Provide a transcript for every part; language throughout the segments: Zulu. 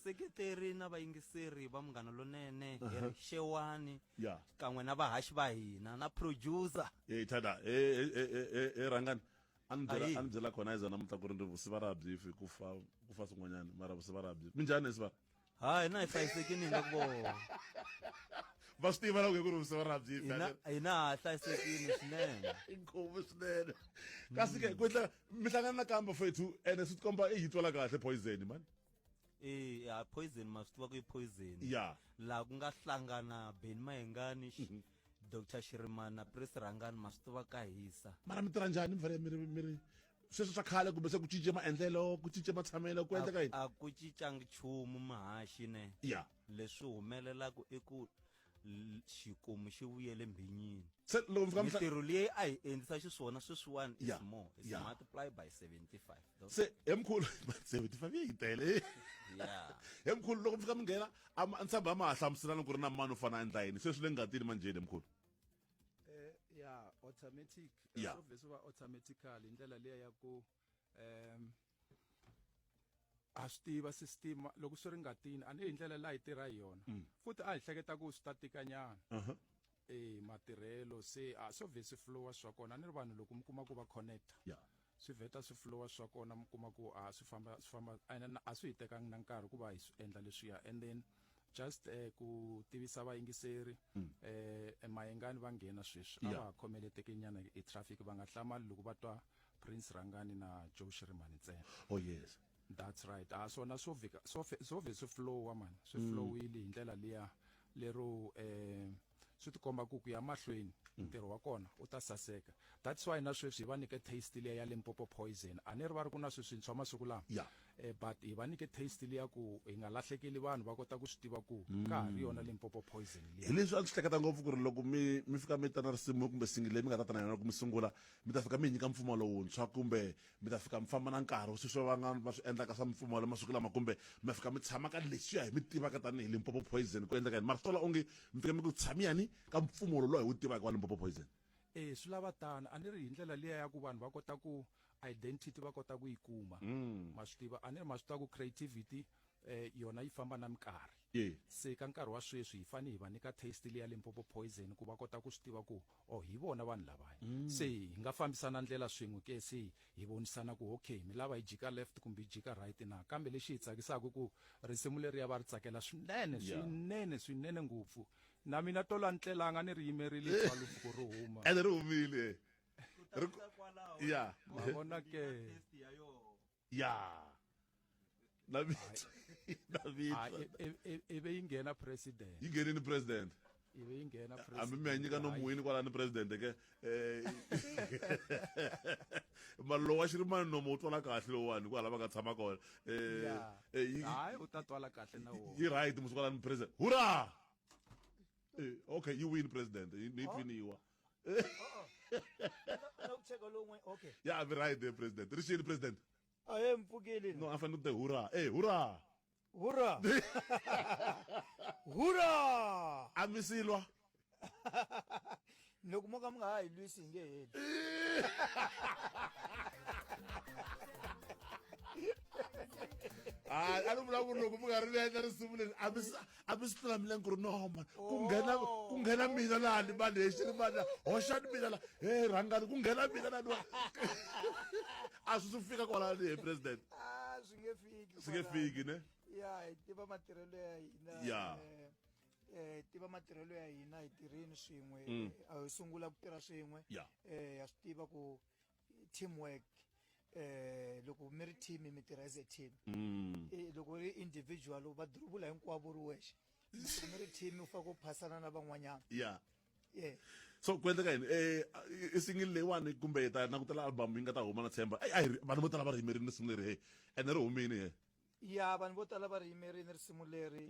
vaseketeri na vayingiseri va Munghana Lonene Xewani Yeah. kan'we na vahaxi va hina na producer Tada rangani Ayi. ani byela khona iza namuntlha ku ri ndzi vusiva ra byifi ku fa swin'wanyana mara vusiva ra byifi minjhani siva hayi na hi hlayisekini le ku vona va swi tiva na ku ku ri vusiva ra byifi hina ha hlayisekini swinene inkomu swinene kasi ke ku mi hlangana nakambe fethu ene swi tikomba yi twala kahle poison man ya poison ma swi tiva ku i poison ya laha ku nga hlangana Ben Mayengani Dr. Shirimana Prince Rangani ma swi tiva ka hisa mara mi tirha njhani miri sweswo swa khale kumbe se ku cince maendlelo ku cince matshamelo ku endleka yini a ku cincangi nchumu mahaxi ne ya leswi humelelaku i ku xikomu xi vuyele mbhinyini se loko mi fika mitirho leyi a hi endlisa xiswona sweswiwani is Yeah. more is Yeah. multiply by 75 se emkhulu 75 yi tele yeah emkhulu loko mi fika mi nghena ni tshemba ma ha hlamuselana ku ri na mani u fana a endla yini se swi le ngatini manjeni emkhulu ya automatic Yeah. obviously va automatically indlela leya ya ku a swi tiva system loko swi ri ngatini a ni hi ndlela la hi tirha hi yona futhi a hi hleketa ku swi tatikanyana matirhelo se a swi obviously flowa swa kona ni ri vanhu loko mi kuma ku va connecta ya swi vheta swi flowa swa kona mi kuma ku a swi famba a swi hi tekangi na nkarhi ku va hi swi endla leswiya and then just ku tivisa vayingiseri Mayengani va nghena sweswi a va ha khomeleteke nyana hi traffic va nga hlamali loko va twa Prince Rangani na Joe Shirimani ntsena oh yes that's right swona swo vhe swi flowa man swi flowile hi ndlela liya lero swi tikomba ku ya mahlweni ntirho wa kona u ta saseka that's why na sweswi hi va nyike taste liya ya Limpopo Poison a ni ri va ri ku na swintshwa masiku lama Yeah. but hi va nyike taste liya ku hi nga lahlekeli vanhu va kota ku swi tiva ku ka ha ri yona Limpopo Poison hi liya leswi a swi hleketa ngopfu ku ri loko mi fika mi ta na risimu kumbe single leyi mi nga ta ta na yona loko mi sungula mi ta fika mi nyika mfumo lowuntshwa kumbe mi ta fika mi famba na nkarhi sweswi va nga va swi endlaka swa mfumo masiku lama kumbe mi fika mi tshama ka leswiya hi mi tivaka tanihi Limpopo Poison ku endleka yini mara swi tola onge mi fika mi ku tshamiyani ka mfumo lowu hi wu tivaka wa Limpopo Poison swi lava tani a ni ri hi ndlela liya ya ku vanhu va kota ku identity va kota ku yi kuma ma swi tiva a ni ri ma swi tiva ku creativity yona yi famba na minkarhi Yeah. se ka nkarhi wa sweswi hi fane hi va nyika taste liya Limpopo Poison ku va kota ku swi tiva ku hi vona vanhu lavaya se hi nga fambisana ndlela swin'we ke se hi vonisana ku okay mi lava hi jika left kumbe hi jika right na kambe lexi hi tsakisaka ku risimu leriya va ri tsakela swinene ngopfu na mina tola ntlelanga ni ri yimerile twalufu ku ri huma ene ri humile ya ma vona ke ya na vito ive yi nghena president yi ngenini president ive yi nghena hambi mi ya nyika no muwini kwala ni president ke mara lowu wa Xirimani nomo u twala kahle lowuwani ku hala va nga tshama kona hayi u ta twala kahle na wona yi right musi kwala ni president hurra okay you win president ni winiwa okay ya be right there president ri xini president aye mpfukile no a fanele ku te hurra hurra hurra hurra a mi silwa loko mo ka mi nga ha hi lwisi hi nge heli a ni vulavula loko mi nga ri endla risimu leri a mi swi tiva milenge ku ri no man ku nghena mina laha ni mani hi Xirimani hoxani mina laha Rangani ku nghena mina lani a swi fika kwalani he president swi nge swi nge fiki ne ya hi tiva matirhelo ya hina ya tiva matirhelo ya hina hi tirhini swin'we a hi sungula ku tirha swin'we ya ha swi tiva ku teamwork loko mi ri team mi tirha as a team loko ri individual va dirubula hinkwavo ri wexe loko mi ri team u faka ku phasana na van'wanyana ya yeah so ku endleka yini i single leyiwani kumbe ta na ku tala album yi nga ta huma na tshemba vanhu vo tala va ri yimerini risimu leri ene ri humini ya vanhu vo tala va ri yimerini risimu leri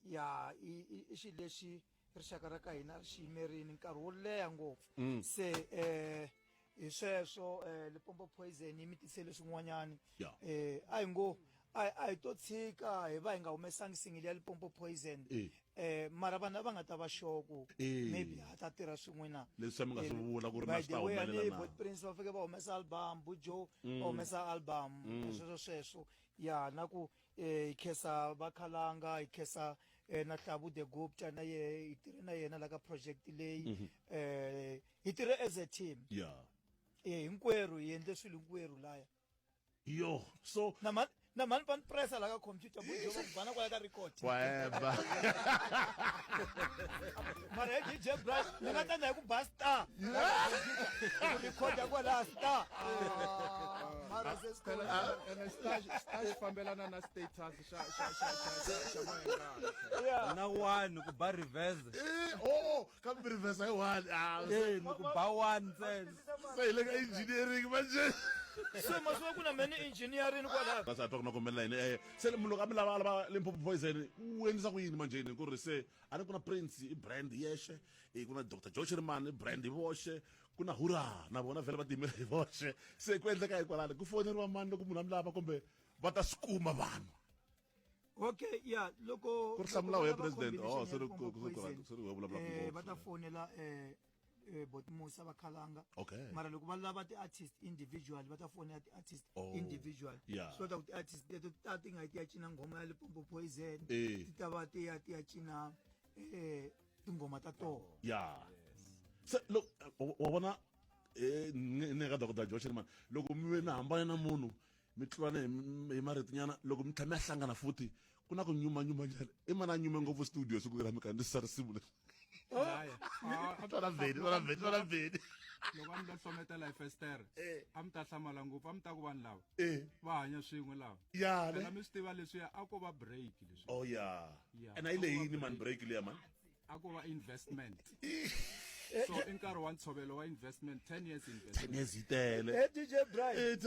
ya i xi lexi rixaka ra ka hina ri xi yimerini nkarhi wo leha ngopfu se hi sweswo Limpopo Poison yi mi tisele swin'wanyani a hi ngo a hi to tshika hi va hi nga humesangi single ya Limpopo Poison mara vanhu va nga ta va shoko maybe ha ta tirha swin'we na leswi mi nga swi vula ku ri na swi ta humelela na Prince va fike va humesa album Bujo va humesa album sweswo ya na ku ikhesa bakhalanga ikhesa na Hlabu the Gupta na ye itire na yena la ka project leyi itire as a team hinkwerhu hi endle swilo hinkwerhu laya yo so na mani pan pressa la ka computer bujo va bana kwa ka record whatever mara DJ Brian ni nga tanda ku basta ku record kwa la star mara stage fambelana na status xa Mayengani na one ku ba reverse ka reverse hi one ni ku ba one ntsena say like engineering manje so maswa kuna many engineering kwa la basa talk na komela ine se munhu ka mi lava Limpopo Poison u endlisa ku yini manje ni ku ri se a ni kuna Prince i brand yeshe kuna Dr. George Rimani brand voxe kuna Hura na vona vele va timela voxe se ku endleka hikwalani ku foneriwa mani loko munhu a mi lava kumbe va ta skuma vanhu okay yeah loko ku ri hlamula we president sorry we vulavula va ta fonela but Musa bakhalanga okay mara loko va lava ti artist individual va ta fonela ti artist individual yeah. so that artist leto ta ti nga ti ya cina ngoma ya Limpopo Poison ti ta va ti ya cina tingoma ta to yeah so look wa vona ne ga Dr. George man loko mi hambana na munhu mi tlwana hi maritinyana loko mi tlhama hlangana futhi ku na ku nyuma njhani i mana nyume ngopfu studio siku ra mi kandzisa risimu leri Tona vedi loko a mi lo hlometela hi festere a mi ta hlamala ngopfu a mi ta ku vanhu lava va hanya swin'we lava phela mi swi tiva leswiya a ko va break leswi and a yi leyi yini man break liya man a ko va investment so i nkarhi wa ntshovelo wa investment 10 years investment 10 years yi tele DJ Brian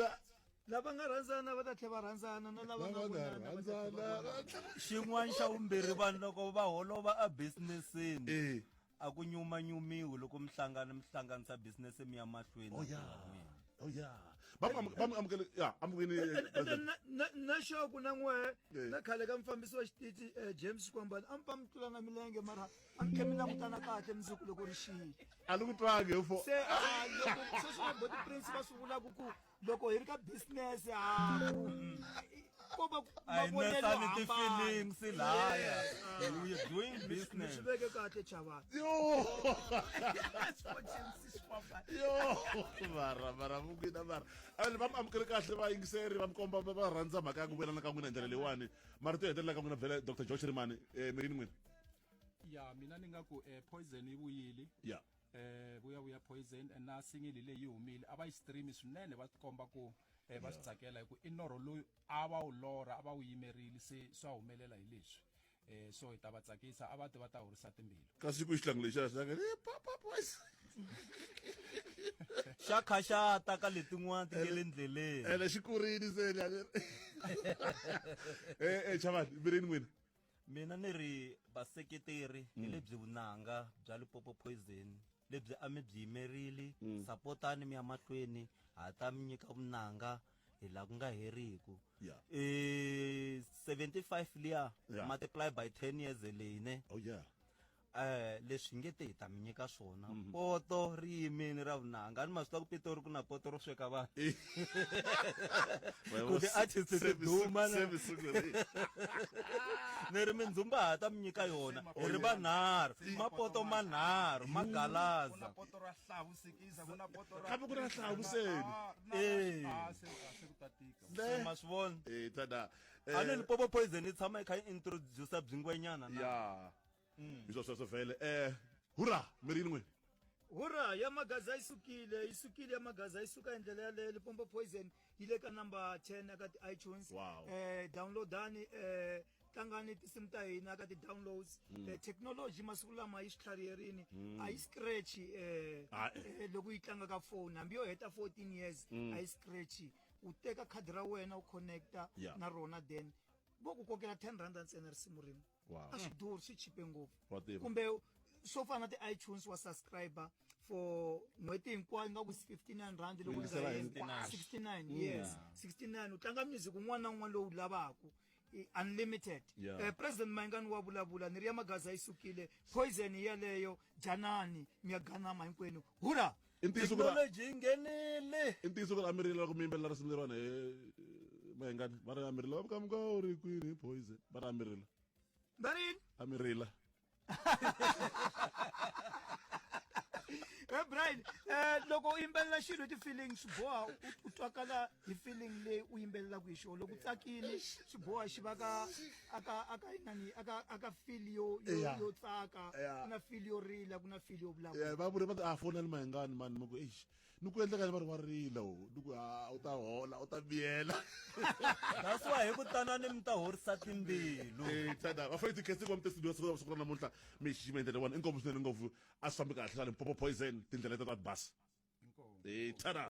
lava nga rhandzana va ta tlhe va rhandzana na lava nga rhandzana xin'wana xa vumbirhi vanhu loko va holova a businessini a ku nyumanyumiwi loko mi hlanganisa business mi ya mahlweni na xoku na n'we na khale ka mufambisi wa xititi James Kwambani a mi pa mi tlula na milenge mara a mi khe mi langutana kahle mundzuku loko ri xiyi a ni ku twangi se loko sweswi boti Prince va swi vulaka ku loko hi ri ka business ko va mavonelo feelings laya you're doing business swi veke kahle chavana mara mugina mara a va mi amukeli kahle va yingiseri va mi komba va rhandza mhaka ya ku vuelana ka n'wina hi ndlela leyiwani mara to hetelela ka n'wina vhele Dr. George Rimani mirini n'wina ya mina ni nga ku Poison yi vuyile vuya Poison na singili leyi humile a va yi stream swinene va komba ku va swi tsakela hi ku i norho loyi a va wu lora a va wu yimerile se swa humelela hi leswi so hi ta va tsakisa a va ti va ta horisa timbilu kasi ku xihlangu lexiya papa boys xa kha xa ta ka letin'wana ti nge le ndleleni ene xi kurini se chavani mirini n'wina mina ni ri vaseketeri hi lebyi vunanga bya Limpopo Poison lebyi a mi byi yimerile sapotani mi ya mahlweni ha ta mi nyika vunanga hi la ku nga heriku 75 liya multiply by 10 years leyine leswi nge te hi ta mi nyika swona poto ri yimini ra vunanga ni ma swi tiva ku Pitori ku na poto ro sweka vanhu ku ti-artist ti duma ni ri mindzumba ha ta mi nyika yona hi ri vanharhu mapoto manharhu magalaza kambe ku ri na hlavu seni ma swi vona tada a ni Limpopo Poison yi tshama yi kha yi introduce byingwenyana na iswo vhele hura mirini n'wina hura ya magaza yi sukile ya magaza yi suka hi ndlela yaleyo Limpopo Poison yi le ka number 10 eka ti-iTunes downloadani tlangani tinsimu ta hina ka ti-downloads technology masiku lama yi swi tlhariherini a yi scratch loko yi tlanga ka phone hambi yo heta 14 years a yi scratch u teka khadi ra wena u connecta na rona then vo ku kokela 10 rand ntsena risimu rin'we a swi durhi swi chipe ngopfu kumbe swo fana na ti-iTunes wa subscriber for n'hweti hinkwayo nga ku 59 rand loko 69 yes 69 u tlanga music un'wana na un'wana lowu lavaku unlimited president Mayengani wa vulavula ni ri ya magaza yi sukile Poison yaleyo janani mi ya ganama hinkwenu hura technology yi nghenile i ntiyiso ku ri a mi rila ku mi yimbelela risimu leriwana Mayengani va ri amerila va muka u ri kwini Poison va ri amerila amerila Brian loko u yimbelela xilo hi ti-feeling swi boha u twakala hi feeling leyi u yimbelelaka hi xona loko u tsakile swi boha xi va aka feel yo tsaka ku na feel yo rila ku na feel yo vulavula va vule va fona ni Mayengani mani mo ku eish ni ku endleka va ri wa rila ni ku u ta hola u ta biyela that's why hi ku tanani mi ta horisa timbilu tada va fanele tikhesi kwa mtesidio siku ra namuntlha mi xixima ndlela wani inkomo swinene ngopfu a swi fambi kahle swa Limpopo Poison tindlela ta bus tada